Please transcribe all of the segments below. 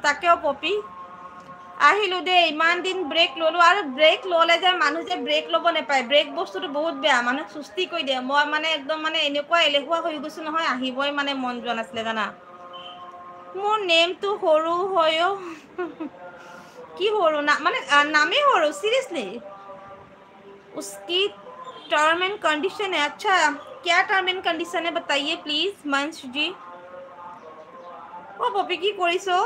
তাকেও পপি আহিলোঁ দেই ইমান দিন ব্ৰেক ল'লোঁ আৰু ব্ৰেক ল'লে যে মানুহ যে ব্ৰেক ল'ব নাপায় ব্ৰেক বস্তুটো বহুত বেয়া মানুহ সুস্তি কৰি দিয়ে মই মানে একদম মানে এনেকুৱা এলেহুৱা হৈ গৈছোঁ নহয় আহিবই মানে মন যোৱা নাছিলে জানা মোৰ নেমটো সৰু হয়ো কি সৰু না মানে নামেই সৰু চিৰিয়াছলি उसकी टर्म एंड कंडीशन है अच्छा क्या टर्म एंड कंडीशन है बताइए प्लीज मंश जी ओ पपी की কৰিছো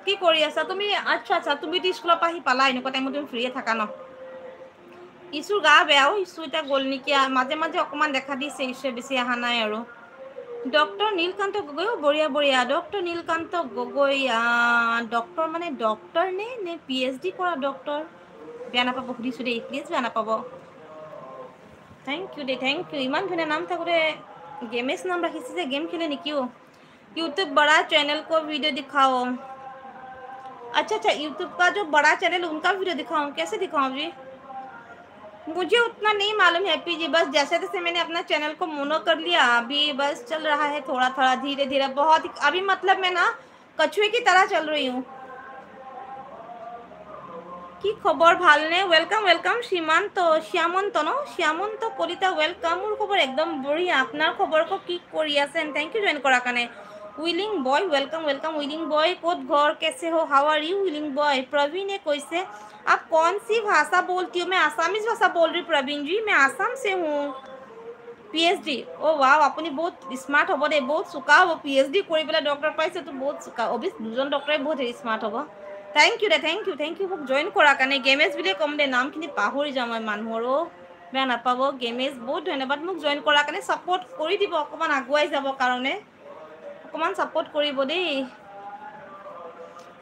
কি কৰি আছা তুমি আচ্ছা আচ্ছা তুমি তো স্কুলৰ পৰা আহি পালা এনেকুৱা টাইমত তুমি ফ্ৰীয়ে থাকা ন ইছুৰ গা বেয়াও ইছু এতিয়া গ'ল নেকি মাজে মাজে অকণমান দেখা দিছে ইছুৱে বেছি অহা নাই আৰু ডক্টৰ নীলকান্ত গগৈ বঢ়িয়া বঢ়িয়া ডক্টৰ নীলকান্ত গগৈ ডক্টৰ মানে ডক্টৰ নে PhD কৰা ডক্টৰ বেয়া নাপাব সুধিছোঁ দেই প্লিজ বেয়া নাপাব थैंक यू दे थैंक यू इमान धुनिया नाम थाकोते गेमेस नाम रखिसे जे गेम खेले निकी हो यूट्यूब बड़ा चैनल को वीडियो दिखाओ अच्छा अच्छा यूट्यूब का जो बड़ा चैनल उनका वीडियो दिखाऊं कैसे दिखाऊं जी मुझे उतना नहीं मालूम हैप्पी जी बस जैसे तैसे मैंने अपना चैनल को मोनो कर लिया अभी बस चल रहा है थोड़ा थोड़ा धीरे धीरे बहुत अभी मतलब मैं ना कछुए की तरह चल रही हूँ কি খবৰ ভালনে ওয়েলকাম ওয়েলকাম শ্যামন্ত ন শ্যামন্ত কলিতা ওয়েলকাম মোৰ খবৰ একদম বঢ়িয়া আপোনাৰ খবৰ কি কৰি আছেন থ্যাংক ইউ জয়েন কৰাৰ কাৰণে willing boy welcome welcome willing boy कोत घर कैसे हो how are you willing boy Praveen ने कैसे आप कौन सी भाषा बोलती हो मैं आसामीज भाषा बोल रही प्रवीण जी मैं आसाम से हूँ PhD ओ वाव আপুনি বহুত স্মার্ট হ'ব দে বহুত চোকা হ'ব PhD কৰি পেলাই ডক্টৰ পাইছে তো বহুত চোকা অবিয়াস দুজন ডক্টৰে বহুত স্মাৰ্ট হ'ব थैंक यू दे थैंक यू মোক জয়েন কৰাৰ কাৰণে গেমেজ বুলি ক'ম দে নামখিনি পাহৰি যাওঁ মই মানুহৰো বেয়া নাপাব গেমেজ বহুত ধন্যবাদ মোক জয়েন কৰাৰ কাৰণে সাপোৰ্ট কৰি দিব অকমান আগুৱাই যাব কাৰণে অকমান সাপোৰ্ট কৰিব দেই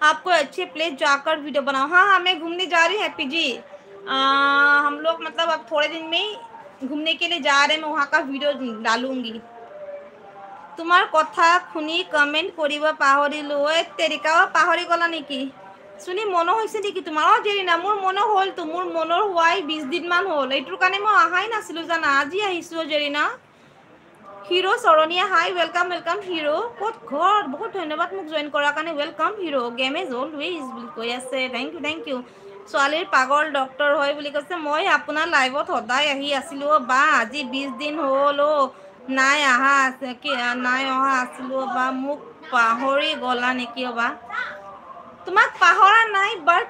आपको अच्छे प्लेस जाकर वीडियो बनाओ हाँ हाँ मैं घूमने जा रही हूँ हैप्पी जी हम लोग मतलब अब थोड़े दिन में घूमने के लिए जा रहे हैं मैं वहाँ का वीडियो डालूंगी তোমাৰ কথা শুনি কমেন্ট কৰিব পাহৰিলোঁ তেৰিকাও পাহৰি গলা নেকি শুনি মনো হৈছে নেকি তোমাৰ জেৰিনা মোৰ মনো হ'ল তো মোৰ মনৰ হোৱাই 20 দিন মান হ'ল এইটোৰ কাৰণে মই আহাই নাছিলোঁ জানা আজি আহিছোঁ জেৰিনা হিৰো চৰণীয়া হাই ওয়েলকাম ওয়েলকাম হিৰো ক'ত ঘৰ বহুত ধন্যবাদ মোক জয়েন কৰাৰ কাৰণে welcome hero game is always বুলি কৈ আছে থ্যাংক ইউ ছোৱালীৰ পাগল ডক্টৰ হয় বুলি কৈছে মই আপোনাৰ লাইভত সদায় আহি আছিলোঁ বা আজি 20 দিন হ'ল নাই অহা আছিলোঁ বা মোক পাহৰি গলা নেকি বা তোমাক পাহৰা নাই বাট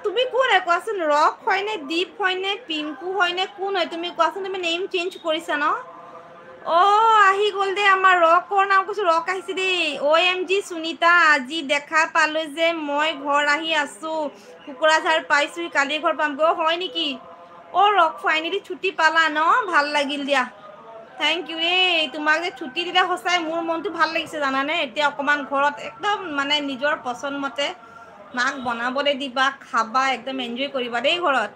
তুমি কোন হয় কোৱাচোন ৰক হয়নে দীপ হয়নে পিংকু হয়নে কোন হয় তুমি কোৱাচোন তুমি নেম চেঞ্জ কৰিছা ন আহি গ'ল দে আমাৰ ৰকৰ নাম কৈছোঁ ৰক আহিছে দেই OMG সুনিতা আজি দেখা পালোঁ যে মই ঘৰ আহি আছোঁ কুকুৰাঝাৰ পাইছোঁ কালি ঘৰ পামগৈ হয় নেকি ৰক ফাইনেলি ছুটি পালা ন ভাল লাগিল দিয়া থ্যাংক ইউ তোমাক যে ছুটি দিলে সঁচাই মোৰ মনটো ভাল লাগিছে জানানে এতিয়া অকণমান ঘৰত একদম মানে নিজৰ পচন্দ মতে মাক বনাবলৈ দিবা খাবা একদম এনজয় কৰিবা দেই ঘৰত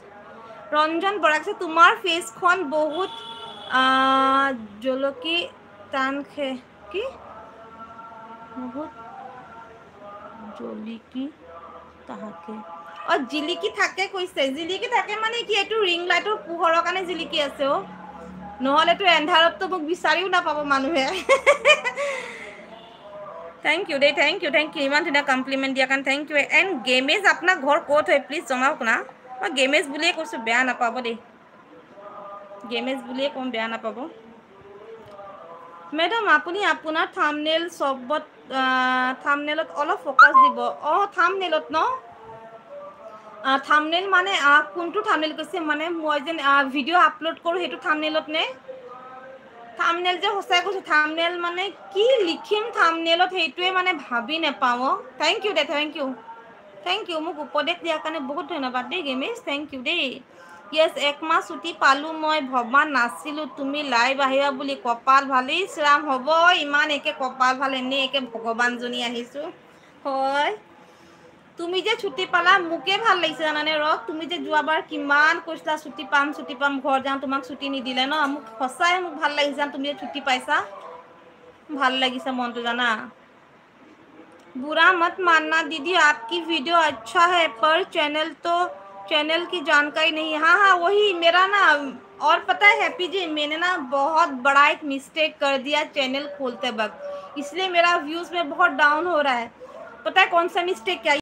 ৰঞ্জন বৰা কৈছে তোমাৰ ফেচখন বহুত জলকি টান কি বহুত জলিকি তাহাকে জিলিকি থাকে কৈছে জিলিকি থাকে মানে কি এইটো ৰিং লাইটৰ পোহৰৰ কাৰণে জিলিকি আছে নহ'লেতো এন্ধাৰততো মোক বিচাৰিও নাপাব মানুহে थैंक यू दे थैंक यू ইমান ধুনীয়া কমপ্লিমেণ্ট দিয়াৰ কাৰণে থ্যাংক ইউ এণ্ড গেমেজ আপোনাৰ ঘৰ ক'ত হয় প্লিজ জনাওক না মই গেমেজ বুলিয়ে কৈছোঁ বেয়া নাপাব দেই গেমেজ বুলিয়ে ক'ম বেয়া নাপাব মেডাম আপুনি আপোনাৰ থাম্বনেলত অলপ ফ'কাছ দিব থাম্বনেলত ন থাম্বনেল মানে কোনটো থাম্বনেল কৈছে মানে মই যেন ভিডিঅ' আপলোড কৰোঁ সেইটো থাম্বনেলত নে থাম্বনেল যে সঁচাই কৈছোঁ থাম্বনেল মানে কি লিখিম থাম্বনেলত সেইটোৱে মানে ভাবি নাপাওঁ থ্যাংক ইউ দে থ্যাংক ইউ মোক উপদেশ দিয়াৰ কাৰণে বহুত ধন্যবাদ দেই গেমেজ থ্যাংক ইউ দেই য়েছ একমাহ ছুটি পালোঁ মই ভবা নাছিলোঁ তুমি লাইভ আহিবা বুলি কপাল ভালেই শ্ৰাম হ'ব ইমান একে কপাল ভাল এনেই একে ভগৱানজনী আহিছোঁ হয় তুমি যে ছুটি পালা মোকে ভাল লাগিছে জানানে ৰক তুমি যে যোৱাবাৰ কিমান কৈছিলা ছুটি পাম ঘৰ যাওঁ তোমাক ছুটি নিদিলে ন মোক সঁচাই মোক ভাল লাগিছে তুমি যে ছুটি পাইছা ভাল লাগিছে মনটো জানা बुरा मत मानना दीदी आपकी वीडियो अच्छा है पर चैनल की जानकारी नहीं हाँ वही मेरा ना और पता है हैप्पी जी मैंने ना बहुत बड़ा एक मिस्टेक कर दिया चैनल खोलते वक्त इसलिए मेरा व्यूज़ में बहुत डाउन हो रहा है पता है कौन सा मिस्टेक क्या